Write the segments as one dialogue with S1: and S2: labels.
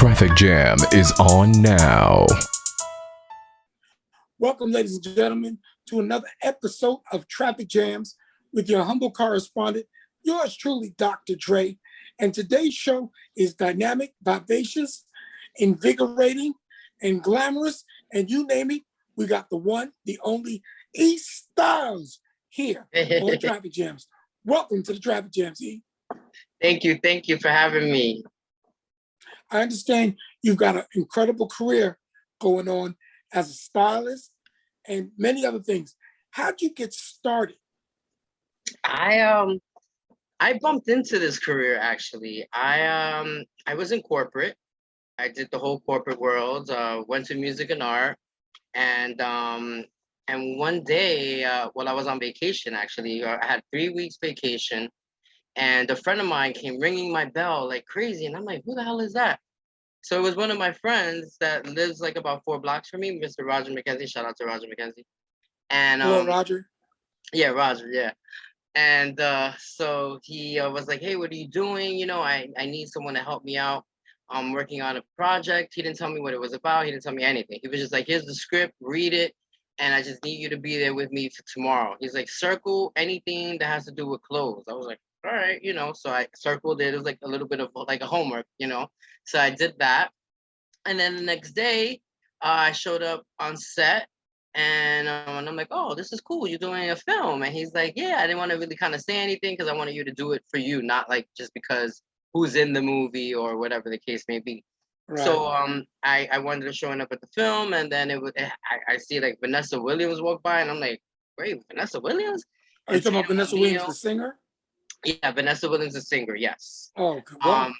S1: Traffic Jam is on now.
S2: Welcome, ladies and gentlemen, to another episode of Traffic Jams with your humble correspondent, yours truly, Dr. Dre. And today's show is dynamic, vivacious, invigorating, and glamorous. And you name it, we got the one, the only E-Stylz here on Traffic Jams. Welcome to the Traffic Jams, E.
S3: Thank you for having me.
S2: I understand you've got an incredible career going on as a stylist and many other things. How'd you get started?
S3: I bumped into this career actually. I was in corporate. I did the whole corporate world. Went to music and art, and one day, while I was on vacation, actually, I had 3 weeks vacation, and a friend of mine came ringing my bell like crazy, and I'm like, who the hell is that? So it was one of my friends that lives like about 4 blocks from me, Mr. Roger McKenzie. Shout out to Roger McKenzie. And
S2: Hello, Roger.
S3: Yeah, Roger. Yeah. And so he was like, hey, what are you doing? You know, I need someone to help me out. I'm working on a project. He didn't tell me what it was about. He didn't tell me anything. He was just like, here's the script, read it, and I just need you to be there with me for tomorrow. He's like, circle anything that has to do with clothes. I was like, all right, you know. So I circled it. It was like a little bit of like a homework, you know. So I did that. And then the next day, I showed up on set. And I'm like, oh, this is cool. You're doing a film. And he's like, yeah, I didn't want to really kind of say anything because I wanted you to do it for you, not like just because who's in the movie or whatever the case may be. Right. So I wanted to showing up at the film, and then I see like Vanessa Williams walk by, and I'm like, wait, Vanessa Williams?
S2: Are you talking about Vanessa Williams, the singer?
S3: Yeah, Vanessa Williams, the singer, yes.
S2: Oh, wow.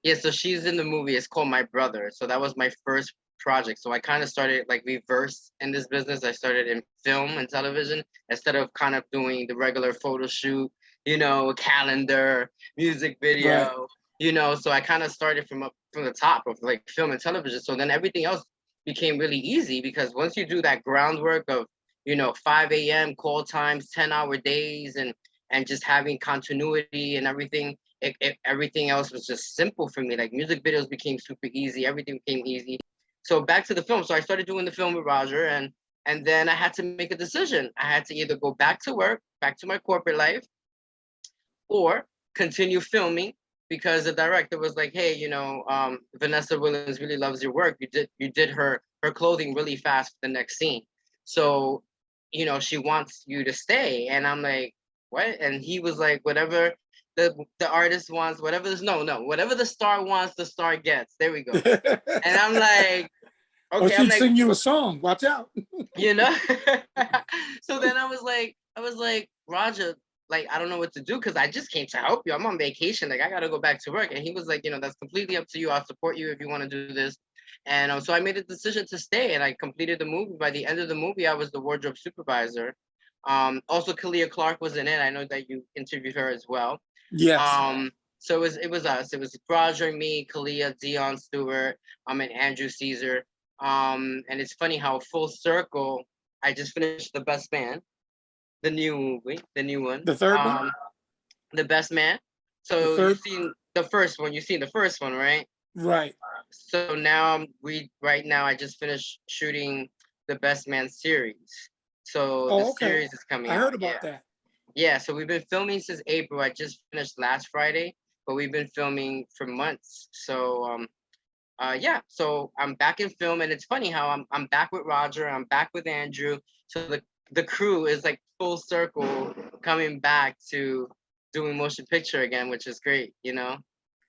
S3: Yeah, so she's in the movie. It's called My Brother. So that was my first project. So I kind of started like reverse in this business. I started in film and television instead of kind of doing the regular photo shoot, you know, calendar, music video, right. You know. So I kind of started from the top of like film and television. So then everything else became really easy because once you do that groundwork of, you know, 5 a.m. call times, 10-hour days, and just having continuity and everything, everything else was just simple for me. Like music videos became super easy. Everything became easy. So back to the film. So I started doing the film with Roger, and then I had to make a decision. I had to either go back to work, back to my corporate life, or continue filming because the director was like, hey, you know, Vanessa Williams really loves your work. You did her clothing really fast for the next scene. So, you know, she wants you to stay. And I'm like, what? And he was like, whatever the artist wants, whatever the star wants, the star gets. There we go. And I'm like, okay.
S2: Or she'd sing you a song. Watch out.
S3: You know? So then I was like, Roger, like, I don't know what to do because I just came to help you. I'm on vacation. Like, I got to go back to work. And he was like, you know, that's completely up to you. I'll support you if you want to do this. And so I made a decision to stay, and I completed the movie. By the end of the movie, I was the wardrobe supervisor. Also, Kalia Clark was in it. I know that you interviewed her as well.
S2: Yes.
S3: So it was us. It was Roger, me, Kalia, Dion Stewart, and Andrew Caesar. And it's funny how full circle. I just finished The Best Man, the new movie, the new one.
S2: The third one.
S3: The Best Man. So you've seen the first one. You've seen the first one, right?
S2: Right.
S3: So now right now I just finished shooting the Best Man series. So the series is coming out.
S2: I heard about that.
S3: Yeah, so we've been filming since April. I just finished last Friday, but we've been filming for months. So yeah, so I'm back in film, and it's funny how I'm back with Roger, I'm back with Andrew. So the crew is like full circle coming back to doing motion picture again, which is great, you know.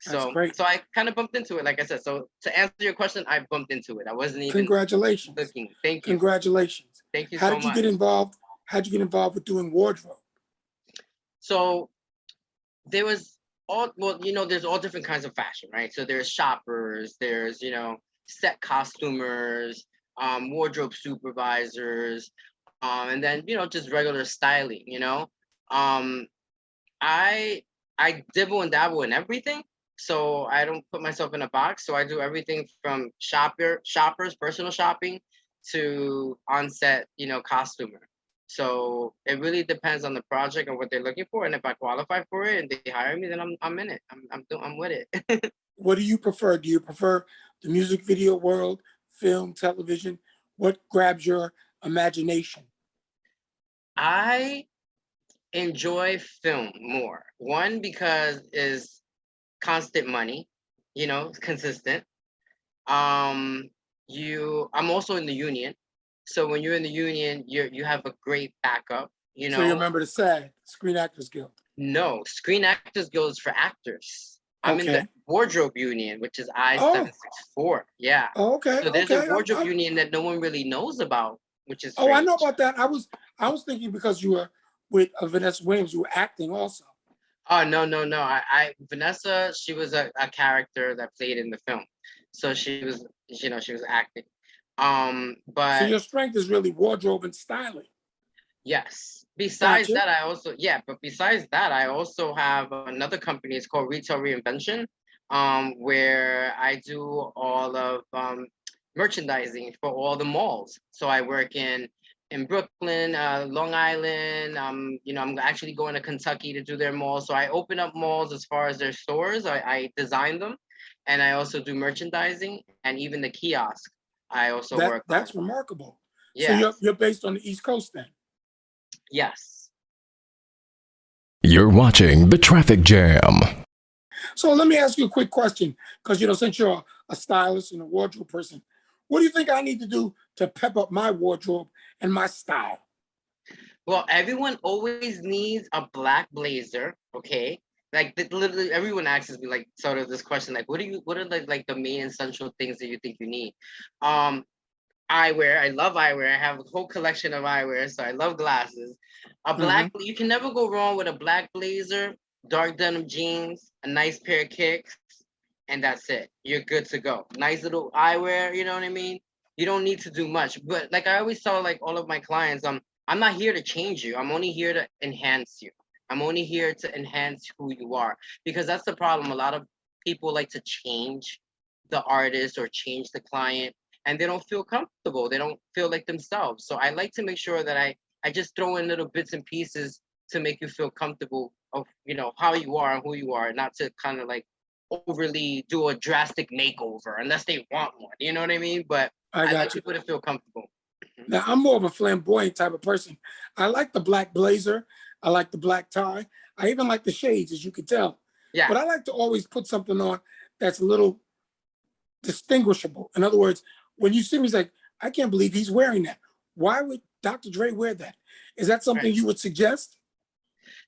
S3: So I kind of bumped into it, like I said. So to answer your question, I bumped into it. I wasn't even
S2: Congratulations.
S3: looking. Thank you.
S2: Congratulations.
S3: Thank you so much.
S2: How did you get involved? How'd you get involved with doing wardrobe?
S3: So there was there's all different kinds of fashion, right? So there's shoppers, there's, you know, set costumers, wardrobe supervisors, and then, you know, just regular styling, you know. I dibble and dabble in everything. So I don't put myself in a box. So I do everything from shoppers, personal shopping, to on-set, you know, costumer. So it really depends on the project and what they're looking for. And if I qualify for it and they hire me, then I'm in it. I'm with it.
S2: What do you prefer? Do you prefer the music video world, film, television? What grabs your imagination?
S3: I enjoy film more. One, because is constant money, consistent. Um, I'm also in the union. So when you're in the union, you have a great backup,
S2: So you remember the SAG, Screen Actors Guild?
S3: No, Screen Actors Guild is for actors. I'm in the
S2: Okay.
S3: wardrobe union, which is
S2: Oh,
S3: I-764. Yeah.
S2: okay,
S3: So there's a
S2: okay.
S3: wardrobe union that no one really knows about, which is
S2: Oh, I
S3: strange.
S2: know about that. I was thinking because you were with Vanessa Williams, you were acting also.
S3: Oh, no. Vanessa, she was a character that played in the film. So she was, she was acting.
S2: So
S3: But
S2: your strength is really wardrobe and styling.
S3: yes. Besides
S2: Gotcha.
S3: that, I also have another company. It's called Retail Reinvention, where I do all of merchandising for all the malls. So I work in Brooklyn, Long Island. I'm actually going to Kentucky to do their malls. So I open up malls as far as their stores. I design them, and I also do merchandising, and even the kiosk I also work on.
S2: That's remarkable. So
S3: Yes.
S2: you're based on the East Coast then?
S3: Yes.
S1: You're watching The Traffic Jam.
S2: So let me ask you a quick question, because since you're a stylist and a wardrobe person, what do you think I need to do to pep up my wardrobe and my style?
S3: Well, everyone always needs a black blazer, okay? Like literally everyone asks me like sort of this question, like what are the main essential things that you think you need? Eyewear, I love eyewear. I have a whole collection of eyewear, so I love glasses. You can never go wrong with a black blazer, dark denim jeans, a nice pair of kicks, and that's it. You're good to go. Nice little eyewear, you know what I mean? You don't need to do much. But like I always tell like all of my clients, I'm not here to change you. I'm only here to enhance you. I'm only here to enhance who you are. Because that's the problem. A lot of people like to change the artist or change the client, and they don't feel comfortable. They don't feel like themselves. So I like to make sure that I just throw in little bits and pieces to make you feel comfortable of how you are and who you are, not to kind of like overly do a drastic makeover unless they want one. You know what I mean? But
S2: I
S3: I
S2: got
S3: like
S2: you.
S3: people to feel comfortable.
S2: Now, I'm more of a flamboyant type of person. I like the black blazer. I like the black tie. I even like the shades, as you can tell.
S3: Yeah.
S2: But I like to always put something on that's a little distinguishable. In other words, when you see me, it's like, I can't believe he's wearing that. Why would Dr. Dre wear that? Is that something
S3: Right.
S2: you would suggest?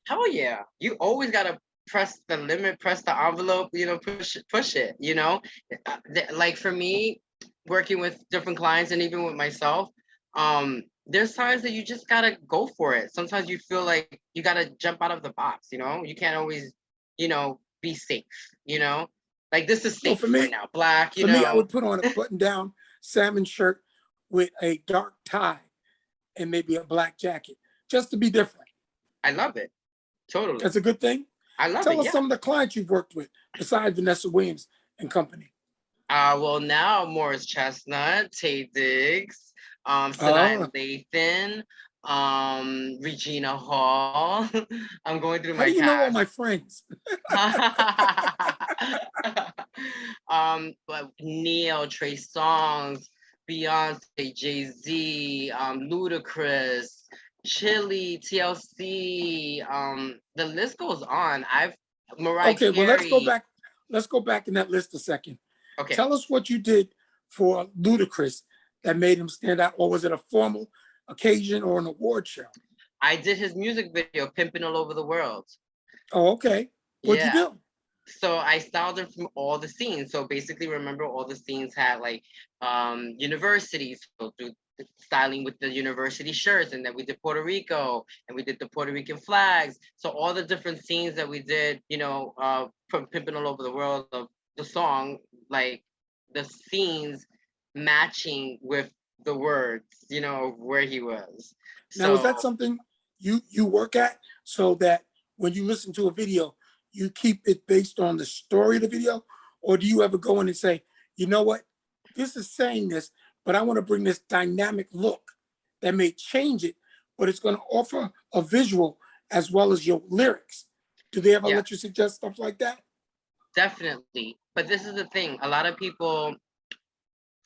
S3: Hell yeah. You always gotta press the limit, press the envelope, push it, Like for me, working with different clients and even with myself, there's times that you just gotta go for it. Sometimes you feel like you gotta jump out of the box, you can't always, be safe, like this is
S2: So
S3: safe right now. Black,
S2: for me, I would put on a button-down salmon shirt with a dark tie and maybe a black jacket, just to be different.
S3: I love it. Totally.
S2: That's a good thing.
S3: I love
S2: Tell
S3: it.
S2: us
S3: Yeah.
S2: some of the clients you've worked with besides Vanessa Williams and company.
S3: Well, now Morris Chestnut, Tay Diggs, Sanaa Lathan, Regina Hall. I'm going through
S2: How
S3: my
S2: do you know all
S3: cast.
S2: my friends?
S3: But Neil, Trey Songz, Beyonce, Jay-Z, Ludacris, Chili, TLC. The list goes on. Mariah
S2: Okay, well,
S3: Carey.
S2: Let's go back in that list a second.
S3: Okay.
S2: Tell us what you did for Ludacris that made him stand out, or was it a formal occasion or an award show?
S3: I did his music video, Pimpin' All Over the World.
S2: Oh, okay. What'd you do?
S3: So I styled him from all the scenes. So basically, remember, all the scenes had like universities. So do styling with the university shirts, and then we did Puerto Rico, and we did the Puerto Rican flags. So all the different scenes that we did, from Pimpin' All Over the World of the song, like the scenes matching with the words, where he was.
S2: Now, is that something you work at, so that when you listen to a video, you keep it based on the story of the video? Or do you ever go in and say, you know what, this is saying this, but I want to bring this dynamic look that may change it, but it's going to offer a visual as well as your lyrics? Do they ever let you suggest stuff like that?
S3: Definitely. But this is the thing. A lot of people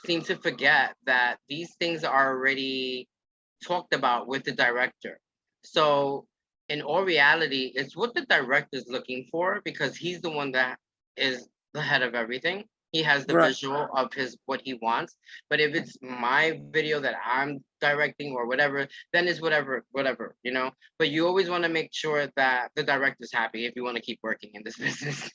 S3: seem to forget that these things are already talked about with the director. So in all reality, it's what the director is looking for, because he's the one that is the head of everything. He has the
S2: Right.
S3: visual of his what he wants. But if it's my video that I'm directing or whatever, then it's whatever, you know. But you always want to make sure that the director's happy if you want to keep working in this business.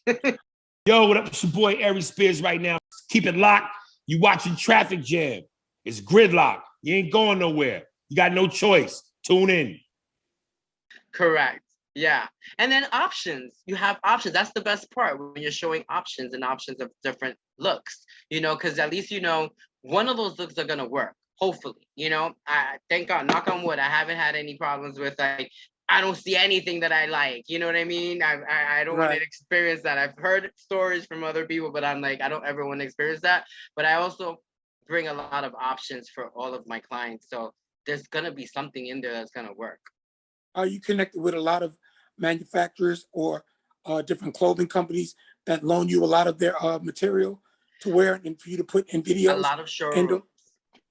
S4: Yo, what up? It's your boy Ari Spears right now. Keep it locked. You watching Traffic Jam. It's gridlock. You ain't going nowhere. You got no choice. Tune in.
S3: Correct. Yeah. And then options. You have options. That's the best part, when you're showing options and options of different looks, you know, because at least you know one of those looks are gonna work. Hopefully, you know. I thank God, knock on wood, I haven't had any problems with, like, I don't see anything that I like. You know what I mean? I don't want
S2: Right.
S3: to experience that. I've heard stories from other people, but I'm like, I don't ever want to experience that. But I also bring a lot of options for all of my clients. So there's gonna be something in there that's gonna work.
S2: Are you connected with a lot of manufacturers or different clothing companies that loan you a lot of their material to wear and for you to put in
S3: A
S2: videos?
S3: lot of
S2: And
S3: showrooms.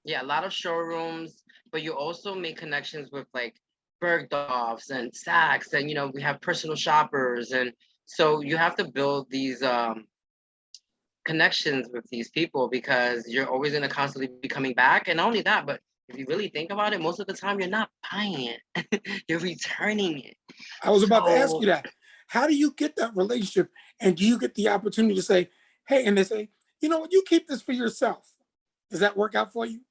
S3: Yeah, a lot of showrooms, but you also make connections with like Bergdorf's and Saks, and you know, we have personal shoppers, and so you have to build these connections with these people, because you're always going to constantly be coming back. And not only that, but if you really think about it, most of the time you're not buying it, you're returning it.
S2: I was about to ask
S3: So
S2: you that. How do you get that relationship? And do you get the opportunity to say, hey, and they say, you know what, you keep this for yourself. Does that work out for you?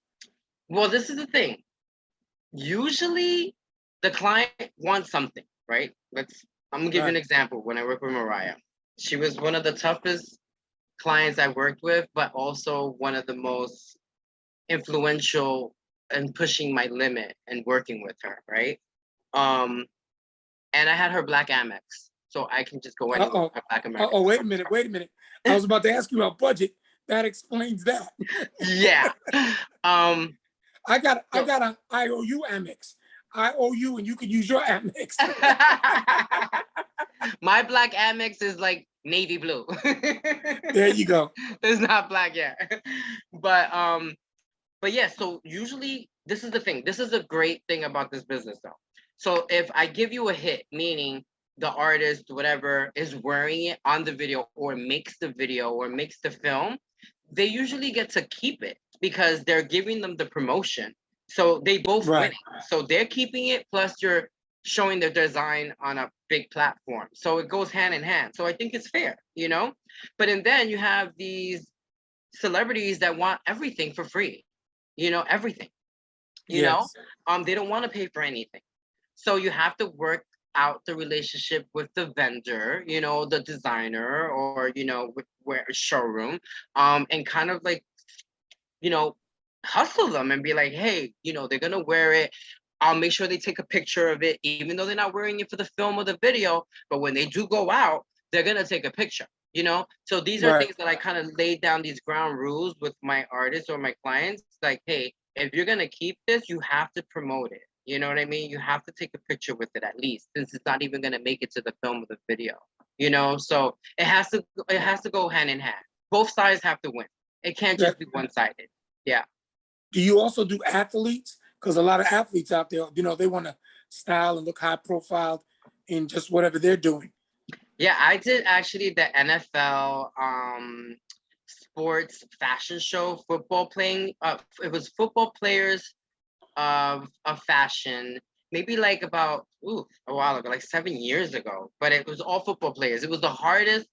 S3: well, this is the thing. Usually the client wants something, right? I'm gonna give you an
S2: Right.
S3: example. When I worked with Mariah, she was one of the toughest clients I worked with, but also one of the most influential in pushing my limit and working with her, right? Um, and I had her Black Amex, so I can just go anywhere
S2: Uh-oh.
S3: with her Black American.
S2: Uh-oh, wait a minute, wait a minute. I was about to ask you about budget. That explains that.
S3: Yeah. Um,
S2: I got
S3: so
S2: a IOU Amex. I owe you and you can use your Amex.
S3: my Black Amex is like navy blue.
S2: There you go.
S3: It's not black yet. But yeah, so usually this is the thing. This is a great thing about this business though. So if I give you a hit, meaning the artist, whatever, is wearing it on the video or makes the video or makes the film, they usually get to keep it because they're giving them the promotion. So they both
S2: Right.
S3: winning. So they're keeping it, plus you're showing their design on a big platform. So it goes hand in hand. So I think it's fair, you know? But and then you have these celebrities that want everything for free, you know, everything, you know?
S2: Yes.
S3: They don't want to pay for anything. So you have to work out the relationship with the vendor, you know, the designer, or, you know, with where showroom, and kind of like, you know, hustle them and be like, hey, you know, they're gonna wear it. I'll make sure they take a picture of it, even though they're not wearing it for the film or the video. But when they do go out, they're gonna take a picture, you know? So these are
S2: Right.
S3: things that I kind of laid down these ground rules with my artists or my clients. Like, hey, if you're gonna keep this, you have to promote it. You know what I mean? You have to take a picture with it at least, since it's not even gonna make it to the film or the video. You know, so it has to go hand in hand. Both sides have to win. It can't
S2: That,
S3: just be one-sided. Yeah.
S2: do you also do athletes? Because a lot of athletes out there, you know, they want to style and look high profiled in just whatever they're doing.
S3: Yeah, I did actually the NFL sports fashion show, football playing. It was football players of fashion, maybe like about a while ago, like 7 years ago. But it was all football players. It was the hardest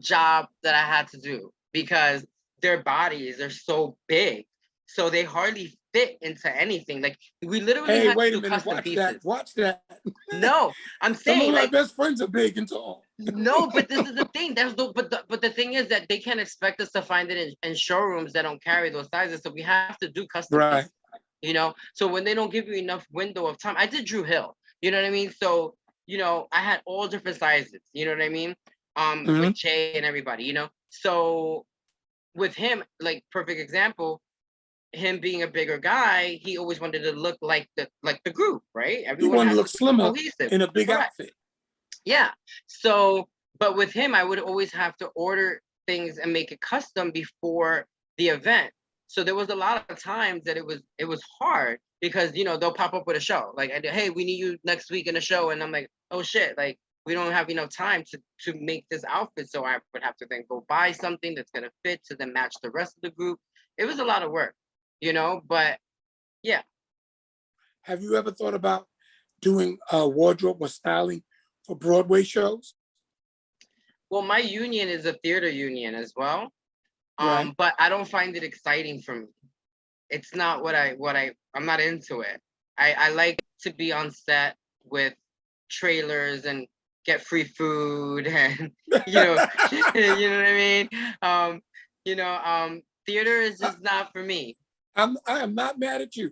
S3: job that I had to do because their bodies are so big, so they hardly fit into anything. Like we literally
S2: Hey,
S3: had to
S2: wait a
S3: do
S2: minute,
S3: custom
S2: watch that,
S3: pieces.
S2: watch that.
S3: No, I'm
S2: Some of
S3: saying
S2: my
S3: like
S2: best friends are big and tall.
S3: no, but this is the thing. But the thing is that they can't expect us to find it in showrooms that don't carry those sizes. So we have to do custom
S2: Right.
S3: pieces, you know. So when they don't give you enough window of time, I did Drew Hill, you know what I mean? So, you know, I had all different sizes, you know what I mean?
S2: Mhm.
S3: With Jay and everybody, you know. So with him, like perfect example, him being a bigger guy, he always wanted to look like the group, right?
S2: He
S3: Everyone
S2: wanted to
S3: has
S2: look
S3: to be
S2: slimmer
S3: cohesive.
S2: in a big
S3: Correct.
S2: outfit.
S3: Yeah. So, but with him, I would always have to order things and make it custom before the event. So there was a lot of times that it was hard because, you know, they'll pop up with a show. Like, hey, we need you next week in a show. And I'm like, oh shit, like we don't have enough time to make this outfit. So I would have to then go buy something that's gonna fit to then match the rest of the group. It was a lot of work, you know, but yeah.
S2: Have you ever thought about doing wardrobe or styling for Broadway shows?
S3: Well, my union is a theater union as well.
S2: Right.
S3: But I don't find it exciting for me. It's not I'm not into it. I like to be on set with trailers and get free food and you know you know what I mean. Theater is just not for me.
S2: I am not mad at you.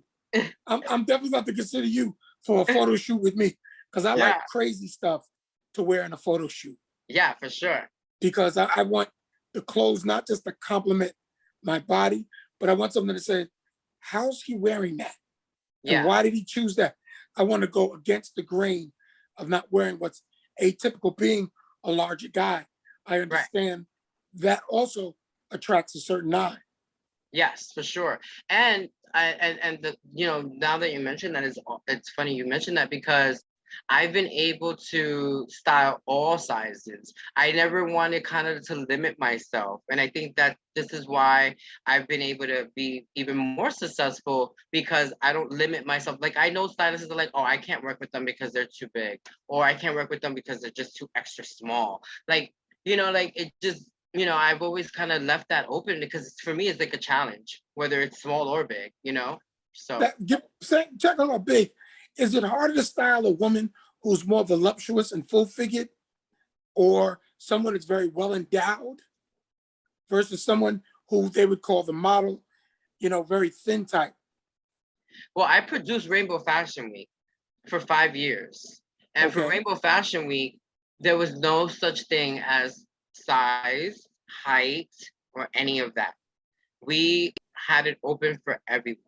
S2: I'm definitely going to consider you for a photo shoot with me because I like crazy stuff to wear in a photo shoot.
S3: Yeah, for sure.
S2: Because I want the clothes not just to complement my body, but I want something to say, how's he wearing that? And why did he choose that? I want to go against the grain of not wearing what's atypical. Being a larger guy, I understand that also attracts a certain eye.
S3: Yes, for sure. And now that you mentioned that, it's funny you mentioned that because I've been able to style all sizes. I never wanted kind of to limit myself. And I think that this is why I've been able to be even more successful because I don't limit myself. Like I know stylists are like, oh, I can't work with them because they're too big, or I can't work with them because they're just too extra small. Like, like it just, I've always kind of left that open because for me, it's like a challenge, whether it's small or big, So
S2: check out how big. Is it harder to style a woman who's more voluptuous and full-figured, or someone that's very well endowed, versus someone who they would call the model, very thin type?
S3: Well, I produced Rainbow Fashion Week for 5 years. And for Rainbow Fashion Week, there was no such thing as size, height, or any of that. We had it open for everyone.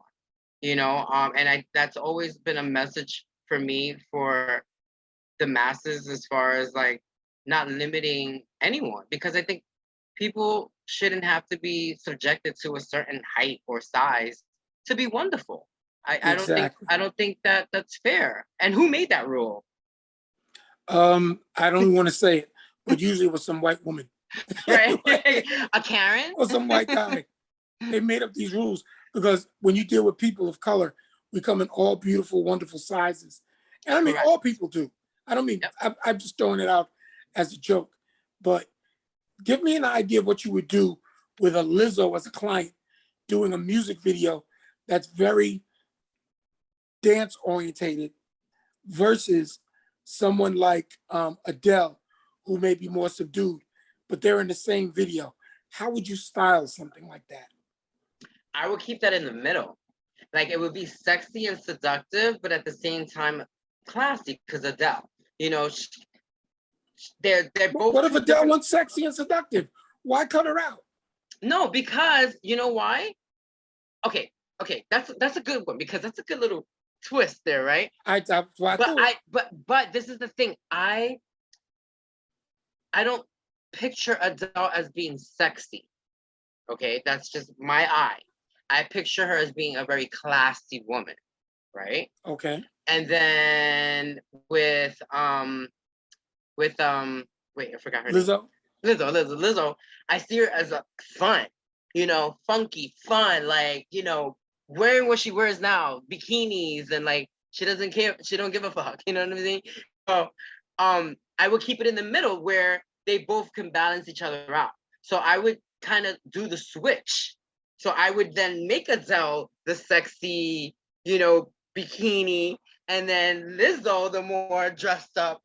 S3: And that's always been a message for me for the masses as far as like not limiting anyone, because I think people shouldn't have to be subjected to a certain height or size to be wonderful. I don't think that that's fair. And who made that rule?
S2: I don't even want to say it, but usually it was some white woman.
S3: Right. A Karen?
S2: Or some white guy. They made up these rules. Because when you deal with people of color, we come in all beautiful, wonderful sizes. And I mean, all people do. I don't mean, I'm just throwing it out as a joke. But give me an idea of what you would do with a Lizzo as a client doing a music video that's very dance orientated versus someone like Adele, who may be more subdued, but they're in the same video. How would you style something like that?
S3: I would keep that in the middle. Like it would be sexy and seductive, but at the same time classy. Because Adele, they're both.
S2: What if Adele wants sexy and seductive? Why cut her out?
S3: No, because you know why? Okay, that's a good one because that's a good little twist there, right? But this is the thing. I don't picture Adele as being sexy. Okay, that's just my eye. I picture her as being a very classy woman, right?
S2: Okay.
S3: And then with wait, I forgot her
S2: Lizzo.
S3: name. Lizzo. I see her as a fun, funky, fun, like, wearing what she wears now, bikinis, and like she doesn't care, she don't give a fuck, you know what I mean? So I would keep it in the middle where they both can balance each other out. So I would kind of do the switch. So I would then make Adele the sexy, bikini, and then Lizzo the more dressed up,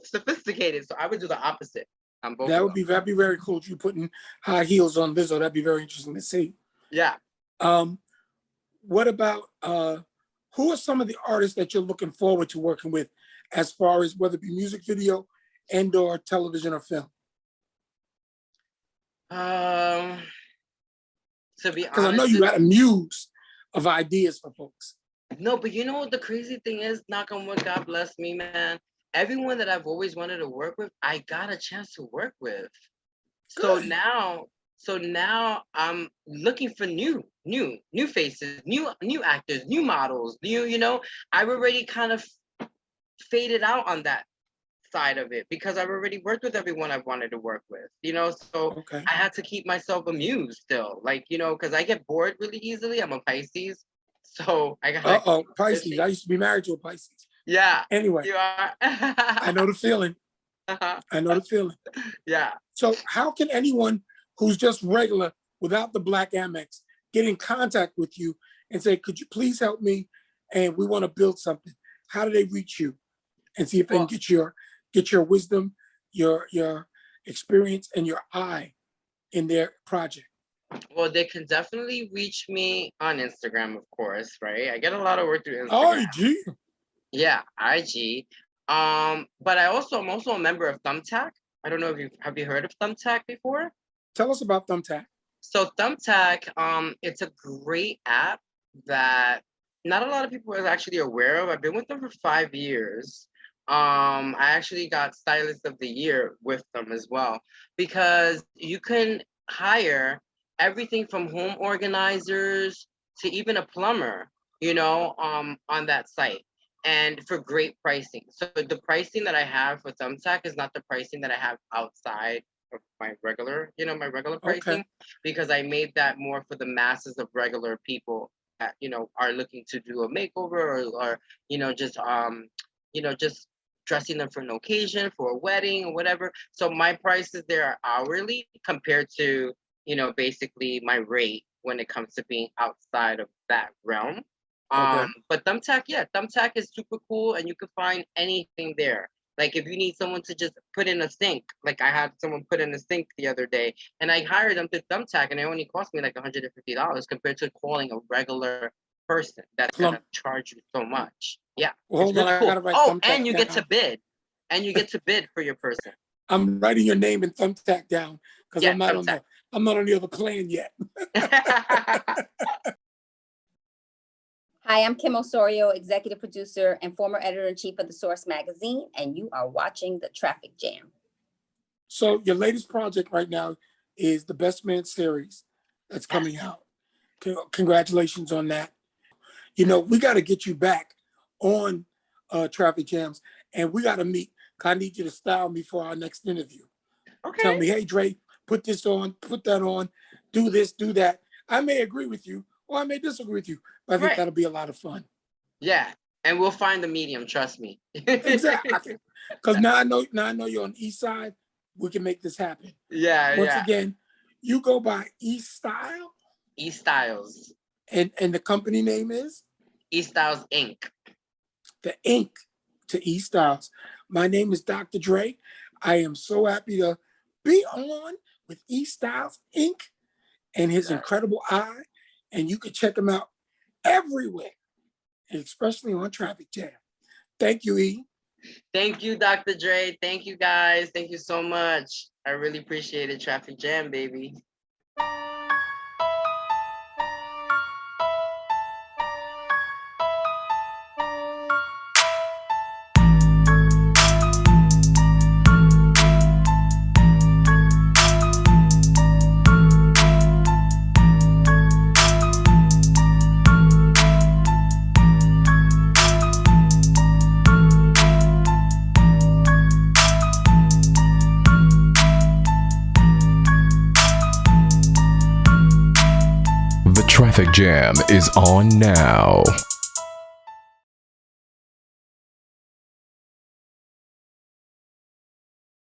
S3: sophisticated. So I would do the opposite. That'd
S2: be very cool. You putting high heels on Lizzo. That'd be very interesting to see.
S3: Yeah.
S2: What about who are some of the artists that you're looking forward to working with, as far as whether it be music video and/or television or film?
S3: To be honest,
S2: because I know you got a muse of ideas for folks.
S3: No, but you know what the crazy thing is? Knock on wood, God bless me, man. Everyone that I've always wanted to work with, I got a chance to work with. So now So now I'm looking for new faces, new actors, new models, I've already kind of faded out on that side of it because I've already worked with everyone I wanted to work with, so
S2: Okay.
S3: I had to keep myself amused still, because I get bored really easily. I'm a Pisces, so I gotta
S2: Pisces. I used to be married to a Pisces.
S3: Yeah.
S2: Anyway,
S3: You are.
S2: I know the feeling. I know the feeling.
S3: Yeah.
S2: So how can anyone who's just regular without the black Amex get in contact with you and say, could you please help me? And we want to build something. How do they reach you and see if they can get your wisdom, your experience, and your eye in their project?
S3: Well, they can definitely reach me on Instagram, of course, right? I get a lot of work through Instagram.
S2: IG.
S3: Yeah, IG. But I'm also a member of Thumbtack. I don't know if have you heard of Thumbtack before?
S2: Tell us about Thumbtack.
S3: So Thumbtack, it's a great app that not a lot of people are actually aware of. I've been with them for 5 years. I actually got Stylist of the Year with them as well, because you can hire everything from home organizers to even a plumber, on that site, and for great pricing. So the pricing that I have for Thumbtack is not the pricing that I have outside of my regular, pricing, because I made that more for the masses of regular people that, are looking to do a makeover or just dressing them for an occasion, for a wedding or whatever. So my prices there are hourly compared to, basically my rate when it comes to being outside of that realm. But Thumbtack is super cool, and you can find anything there. Like if you need someone to just put in a sink, like I had someone put in a sink the other day, and I hired them to Thumbtack, and it only cost me like $150 compared to calling a regular person that's gonna charge you so much. Yeah.
S2: Well, hold on, I gotta write Thumbtack
S3: and you get
S2: down.
S3: to bid. And you get to bid for your person.
S2: I'm writing your name and Thumbtack down because
S3: Yeah,
S2: I'm not on the other clan yet.
S5: Hi, I'm Kim Osorio, executive producer and former editor-in-chief of The Source magazine, and you are watching The Traffic Jam.
S2: So your latest project right now is the Best Man series that's coming out. Congratulations on that. We got to get you back on Traffic Jams, and we got to meet. I need you to style me for our next interview.
S3: Okay.
S2: Tell me, hey, Dre, put this on, put that on, do this, do that. I may agree with you, or I may disagree with you, but I think that'll be a lot of fun.
S3: Yeah, and we'll find the medium, trust me.
S2: Exactly. Because now I know you're on the East Side. We can make this happen.
S3: Yeah,
S2: Once again, you go by E-Stylz?
S3: E-Stylz.
S2: And the company name is?
S3: E-Stylz Inc.
S2: The Inc. to E-Stylz. My name is Dr. Dre. I am so happy to be on with E-Stylz Inc. and his incredible eye. And you can check him out everywhere, especially on Traffic Jam. Thank you, E.
S3: Thank you, Dr. Dre. Thank you, guys. Thank you so much. I really appreciate it. Traffic Jam, baby.
S1: The Traffic Jam is on now.